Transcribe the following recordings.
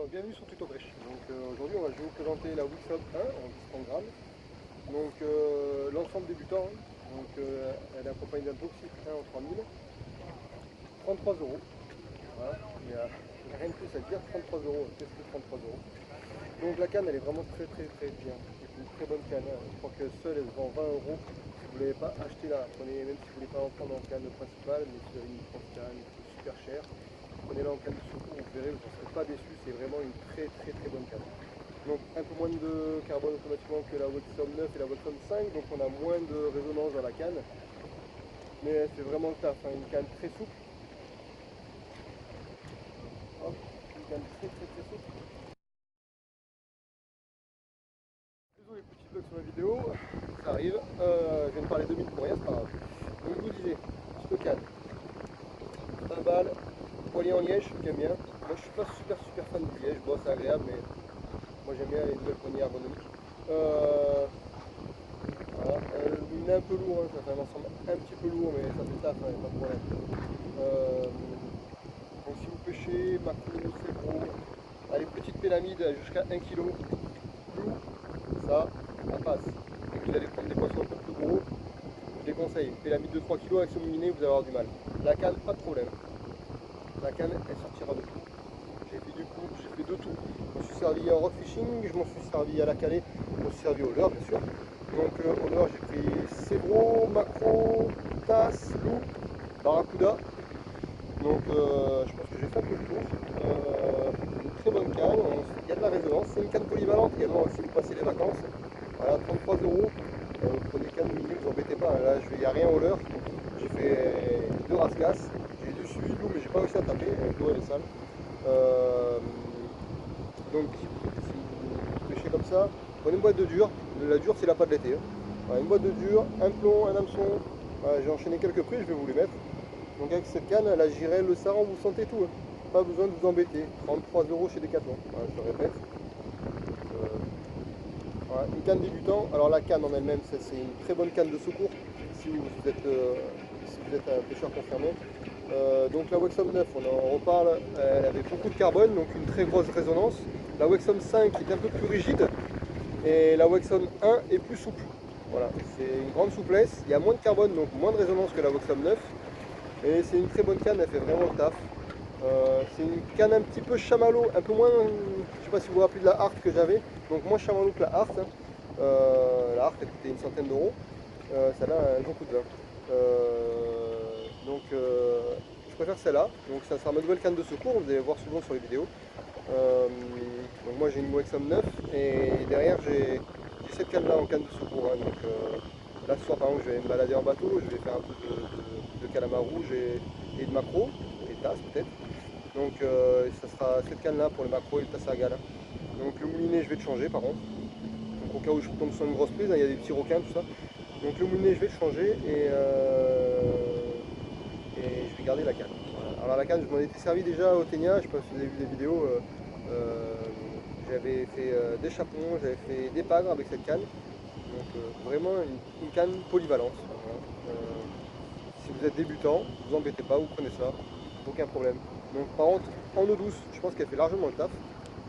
Bienvenue sur Tuto Pêche. Donc aujourd'hui je vais vous présenter la Wixop 1 en 10 grammes. Donc l'ensemble débutant, donc elle est accompagnée d'un toxique 1 en 3000. 33 euros. Voilà, il n'y a rien de plus à dire, 33 euros, qu'est-ce que 33 euros. Donc la canne elle est vraiment très bien. C'est une très bonne canne. Je crois que seule elle se vend 20 euros. Si vous ne l'avez pas acheté là, prenez, même si vous ne voulez pas en prendre en canne principale, mais si vous avez une grosse canne, c'est super cher. Prenez-la en canne de secours, vous verrez, vous ne serez pas déçus, c'est vraiment une très bonne canne. Donc un peu moins de carbone automatiquement que la Wexom 9 et la Wexom 5, donc on a moins de résonance dans la canne. Mais elle fait vraiment le taf, hein, une canne très souple. Hop, une canne très souple. Désolé les petits bugs sur la vidéo, ça arrive. Je viens de parler 2 minutes pour rien, c'est pas grave. Donc je vous disais, petite canne, 20 balles, poignée en liège, j'aime bien. Moi je suis pas super fan du liège, bon c'est agréable mais moi j'aime bien les nouvelles poignées ergonomiques. Voilà. Il est un peu lourd, hein, ça fait un ensemble un petit peu lourd mais ça fait taf, hein, pas de problème. Donc si vous pêchez, macro, fébro, les petites pélamides jusqu'à 1 kg, ça passe. Et que vous allez prendre des poissons un peu plus gros, je déconseille. Pélamide de 3 kg avec ce moulinet, vous allez avoir du mal. La canne, pas de problème. La canne, elle sortira de tout. J'ai fait du coup, j'ai fait de tout. Je m'en suis servi en rock fishing, je m'en suis servi à la calée, je m'en suis servi au leurre bien sûr. Donc au leurre j'ai pris cébro, macro, tasse, loup, barracuda. Donc je pense que j'ai fait un peu le tour. Une très bonne canne, il y a de la résonance, c'est une canne polyvalente également si vous passez les vacances. Voilà, 33 euros. Vous prenez canne mini, vous embêtez pas, là il n'y a rien au leurre. J'ai fait 2 rascasses, j'ai du suivi de l'eau mais j'ai pas réussi à taper, l'eau elle est sale. Donc si vous pêchez comme ça, prenez une boîte de dur. La dure c'est la pâte de l'été. Hein. Voilà, une boîte de dur, un plomb, un hameçon. Voilà, j'ai enchaîné quelques prix, je vais vous les mettre. Donc avec cette canne, la Jirel, le Saran, vous sentez tout. Hein. Pas besoin de vous embêter. 33 euros chez Decathlon. Voilà, je le répète. Voilà, une canne débutant. Alors la canne en elle-même, c'est une très bonne canne de secours si vous êtes un pêcheur confirmé. Donc la Wexom 9, on en reparle, elle avait beaucoup de carbone, donc une très grosse résonance. La Wexom 5 est un peu plus rigide et la Wexom 1 est plus souple. Voilà, c'est une grande souplesse, il y a moins de carbone, donc moins de résonance que la Wexom 9. Et c'est une très bonne canne, elle fait vraiment le taf. C'est une canne un petit peu chamallow, un peu moins, je ne sais pas si vous vous rappelez de la Hart que j'avais, donc moins chamallow que la Hart. Hein. La Hart elle coûtait une centaine d'euros, celle-là a un bon coup de vin. Je préfère celle-là, donc ça sera ma nouvelle canne de secours, vous allez voir souvent sur les vidéos. Donc moi j'ai une Wexom 9 et derrière j'ai cette canne là en canne de secours. Hein, donc, là ce soir par exemple je vais me balader en bateau, je vais faire un peu de calamar rouge et de maquereau, et de tasse peut-être. Donc ça sera cette canne là pour les maquereaux et le tasse à gala. Donc le moulinet je vais le changer par contre. Donc au cas où je tombe sur une grosse prise, hein, il y a des petits requins tout ça. Donc le moulinet je vais le changer et je vais garder la canne. Voilà. Alors la canne, je m'en étais servi déjà au Ténia, je ne sais pas si vous avez vu des vidéos, j'avais fait des chapons, j'avais fait des pagres avec cette canne. Donc vraiment une canne polyvalente. Voilà. Si vous êtes débutant, ne vous embêtez pas, vous prenez ça, aucun problème. Donc par contre, en eau douce, je pense qu'elle fait largement le taf.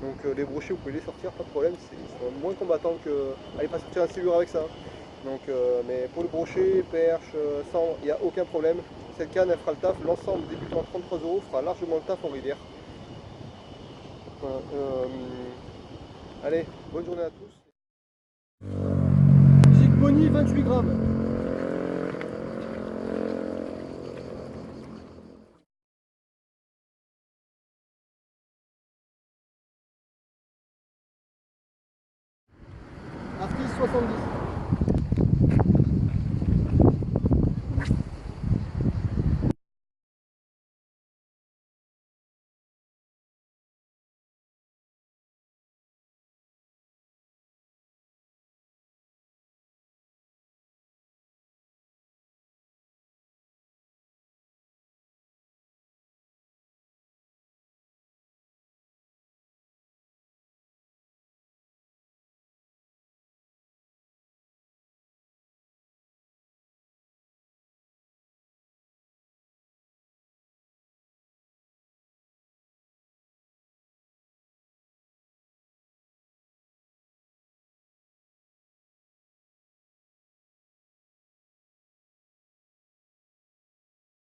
Donc les brochets, vous pouvez les sortir, pas de problème, ils sont moins combattants que... Allez pas sortir un silure avec ça. Donc, mais pour le brochet, perche, sang, il n'y a aucun problème. Cette canne, elle fera le taf. L'ensemble débutant à 33 euros fera largement le taf en rivière. Voilà, allez, bonne journée à tous. Zig Bonnie, 28 grammes. Artis 70.